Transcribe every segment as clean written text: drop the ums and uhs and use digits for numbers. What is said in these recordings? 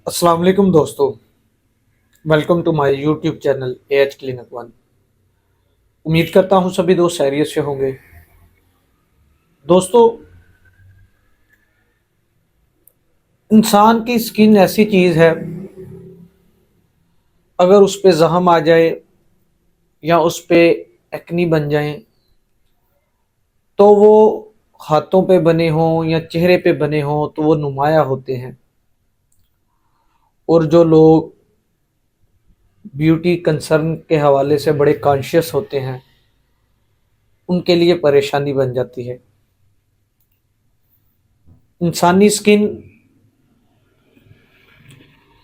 अस्सलाम वालेकुम दोस्तों। Welcome to my YouTube channel AH clinic one. उम्मीद करता हूँ सभी दोस्त खैरियत से होंगे। दोस्तों, इंसान की स्किन ऐसी चीज़ है, अगर उस पे जख्म आ जाए या उस पे एक्नी बन जाए तो वो हाथों पे बने हों या चेहरे पे बने हों तो वो नुमाया होते हैं। और जो लोग ब्यूटी कंसर्न के हवाले से बड़े कॉन्शियस होते हैं उनके लिए परेशानी बन जाती है। इंसानी स्किन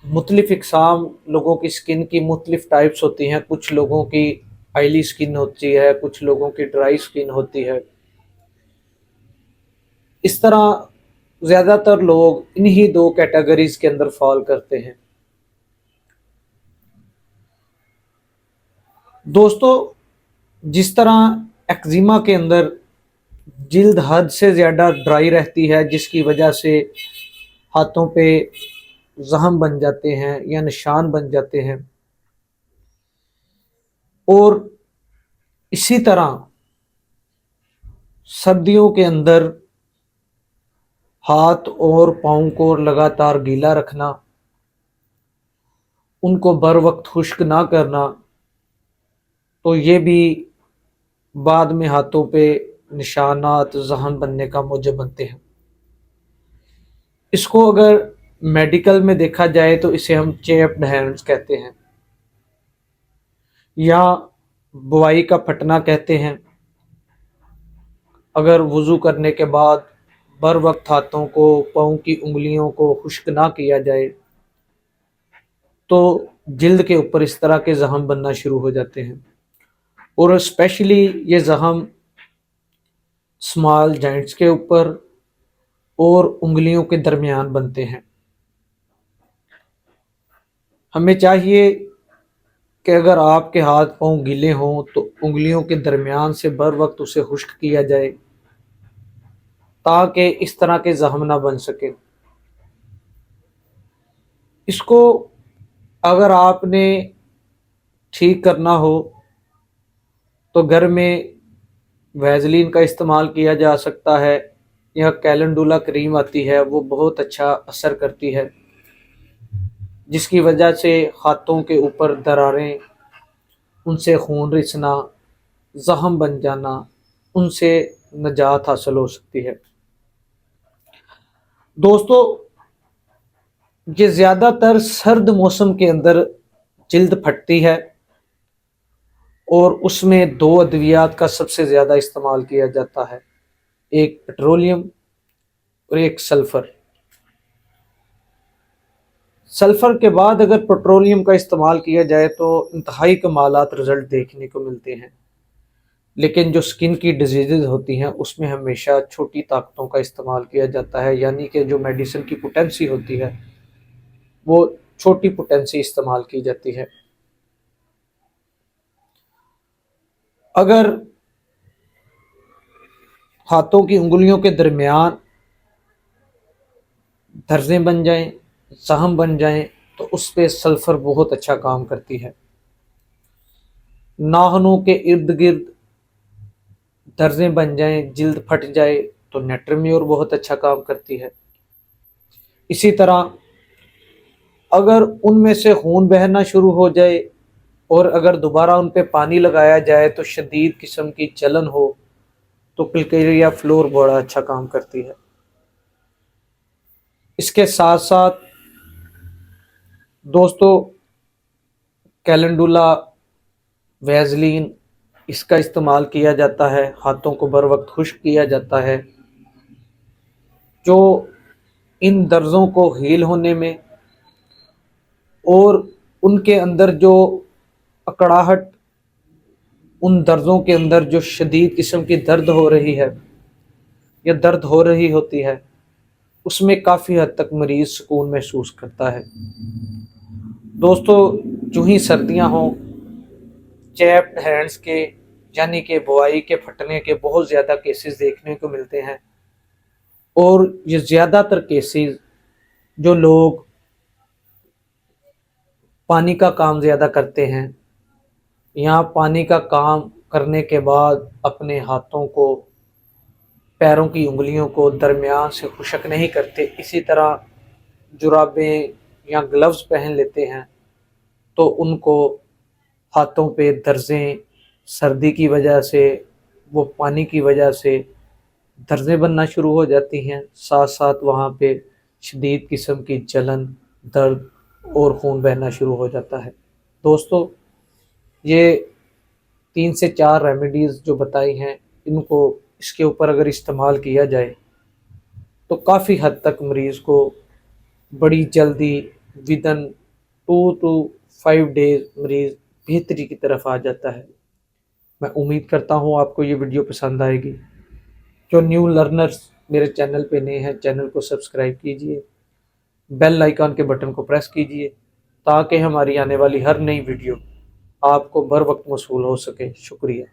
मुख्तलिफ इकसाम, लोगों की स्किन की मुख्तलिफ टाइप्स होती हैं। कुछ लोगों की ऑयली स्किन होती है, कुछ लोगों की ड्राई स्किन होती है। इस तरह ज़्यादातर लोग इन्हीं दो कैटेगरीज के अंदर फॉल करते हैं। दोस्तों, जिस तरह एक्जिमा के अंदर जिल्द हद से ज़्यादा ड्राई रहती है, जिसकी वजह से हाथों पे जख्म बन जाते हैं या निशान बन जाते हैं, और इसी तरह सर्दियों के अंदर हाथ और पाँव को लगातार गीला रखना, उनको बर वक्त खुश्क ना करना, तो ये भी बाद में हाथों पे निशानात जख्म बनने का मूजब बनते हैं। इसको अगर मेडिकल में देखा जाए तो इसे हम चेप्ड हैंड्स कहते हैं या बुआई का फटना कहते हैं। अगर वज़ू करने के बाद बर वक्त हाथों को, पाँव की उंगलियों को खुश्क ना किया जाए तो जिल्द के ऊपर इस तरह के जख्म बनना शुरू हो जाते हैं। और स्पेशली ये जख्म स्मॉल जॉइंट्स के ऊपर और उंगलियों के दरमियान बनते हैं। हमें चाहिए कि अगर आपके हाथ पाँव गीले हों तो उंगलियों के दरमियान से बर वक्त उसे खुश्क किया जाए ताकि इस तरह के जख्म ना बन सके। इसको अगर आपने ठीक करना हो तो घर में वैसलीन का इस्तेमाल किया जा सकता है, या कैलेंडुला क्रीम आती है, वो बहुत अच्छा असर करती है, जिसकी वजह से हाथों के ऊपर दरारें, उनसे खून रिसना, जख्म बन जाना, उनसे निजात हासिल हो सकती है। दोस्तों, ये ज़्यादातर सर्द मौसम के अंदर जिल्द फटती है और उसमें दो अद्वियात का सबसे ज़्यादा इस्तेमाल किया जाता है, एक पेट्रोलियम और एक सल्फ़र। सल्फ़र के बाद अगर पेट्रोलियम का इस्तेमाल किया जाए तो इंतहाई कमालात रिज़ल्ट देखने को मिलते हैं, लेकिन जो स्किन की डिजीज़ होती हैं उसमें हमेशा छोटी ताकतों का इस्तेमाल किया जाता है, यानी कि जो मेडिसिन की पोटेंसी होती है वो छोटी पोटेंसी इस्तेमाल की जाती है। अगर हाथों की उंगलियों के दरमियान दर्ज़ें बन जाएं, जख्म बन जाएं, तो उस पर सल्फ़र बहुत अच्छा काम करती है। नाखूनों के इर्द गिर्द दर्ज़ें बन जाएं, जिल्द फट जाए, तो नेट्रम्योर बहुत अच्छा काम करती है। इसी तरह अगर उनमें से खून बहना शुरू हो जाए और अगर दोबारा उन पे पानी लगाया जाए तो शदीद किस्म की जलन हो, तो क्लकेरिया फ्लोर बड़ा अच्छा काम करती है। इसके साथ साथ दोस्तों, कैलेंडुला, वैसलीन, इसका इस्तेमाल किया जाता है, हाथों को बर वक्त खुश्क किया जाता है, जो इन दर्जों को हील होने में और उनके अंदर जो अकड़ाहट, उन दर्दों के अंदर जो शदीद किस्म की दर्द हो रही है या दर्द हो रही होती है, उसमें काफ़ी हद तक मरीज़ सुकून महसूस करता है। दोस्तों, जो ही सर्दियां हों, चैप्ड हैंड्स के यानी कि बुआई के फटने के बहुत ज़्यादा केसेस देखने को मिलते हैं, और ये ज़्यादातर केसेस जो लोग پانی کا کام زیادہ کرتے ہیں، یہاں پانی کا کام کرنے کے بعد اپنے ہاتھوں کو، پیروں کی انگلیوں کو درمیان سے خشک نہیں کرتے، اسی طرح جرابیں یا گلوز پہن لیتے ہیں تو ان کو ہاتھوں پہ درزیں، سردی کی وجہ سے، وہ پانی کی وجہ سے درزیں بننا شروع ہو جاتی ہیں، ساتھ ساتھ وہاں پہ شدید قسم کی جلن، درد اور خون بہنا شروع ہو جاتا ہے۔ دوستو، یہ 3 سے 4 ریمیڈیز جو بتائی ہیں، ان کو اس کے اوپر اگر استعمال کیا جائے تو کافی حد تک مریض کو بڑی جلدی ودن 2 to 5 days مریض بہتری کی طرف آ جاتا ہے۔ میں امید کرتا ہوں آپ کو یہ ویڈیو پسند آئے گی۔ جو نیو لرنرز میرے چینل پہ نئے ہیں، چینل کو سبسکرائب کیجئے، بیل آئیکن کے بٹن کو پریس کیجئے تاکہ ہماری آنے والی ہر نئی ویڈیو آپ کو بر وقت موصول ہو سکے۔ شکریہ۔